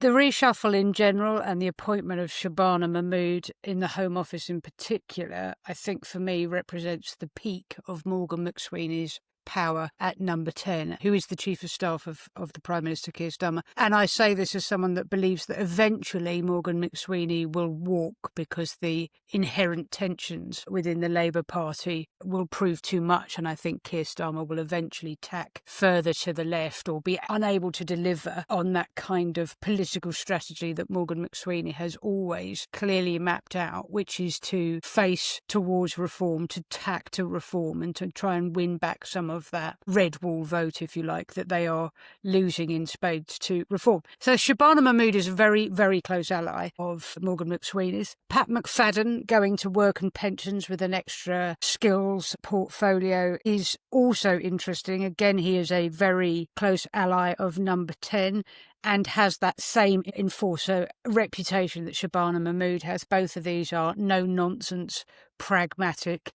The reshuffle in general and the appointment of Shabana Mahmood in the Home Office in particular, I think for me represents the peak of Morgan McSweeney's power at number 10, who is the Chief of Staff of the Prime Minister Keir Starmer. And I say this as someone that believes that eventually Morgan McSweeney will walk because the inherent tensions within the Labour Party will prove too much, and I think Keir Starmer will eventually tack further to the left or be unable to deliver on that kind of political strategy that Morgan McSweeney has always clearly mapped out, which is to face towards reform, to tack to reform, and to try and win back some of that red wall vote, if you like, that they are losing in spades to reform. So Shabana Mahmood is a very, very close ally of Morgan McSweeney's. Pat McFadden going to work and pensions with an extra skills portfolio is also interesting. Again, he is a very close ally of number 10 and has that same enforcer reputation that Shabana Mahmood has. Both of these are no-nonsense, pragmatic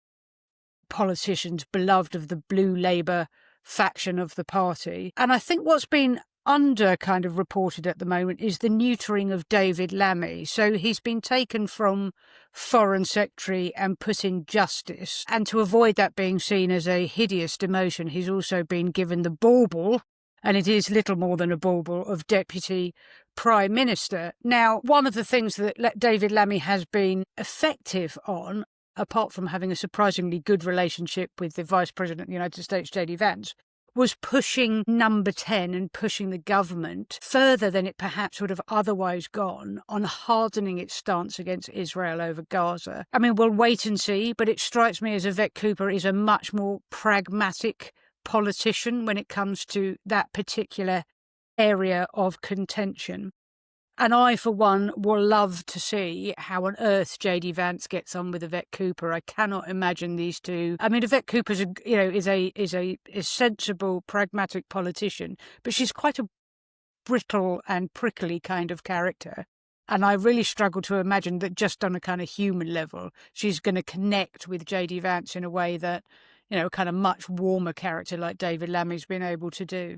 politicians, beloved of the blue Labour faction of the party. And I think what's been under kind of reported at the moment is the neutering of David Lammy. So he's been taken from Foreign Secretary and put in Justice. And to avoid that being seen as a hideous demotion, he's also been given the bauble, and it is little more than a bauble, of Deputy Prime Minister. Now, one of the things that David Lammy has been effective on, apart from having a surprisingly good relationship with the Vice President of the United States, J.D. Vance, was pushing number 10 and pushing the government further than it perhaps would have otherwise gone on hardening its stance against Israel over Gaza. I mean, we'll wait and see, but it strikes me as Yvette Cooper is a much more pragmatic politician when it comes to that particular area of contention. And I, for one, will love to see how on earth J.D. Vance gets on with Yvette Cooper. I cannot imagine these two. I mean, Yvette Cooper is a sensible, pragmatic politician, but she's quite a brittle and prickly kind of character. And I really struggle to imagine that just on a kind of human level, she's going to connect with J.D. Vance in a way that, a kind of much warmer character like David Lammy's been able to do.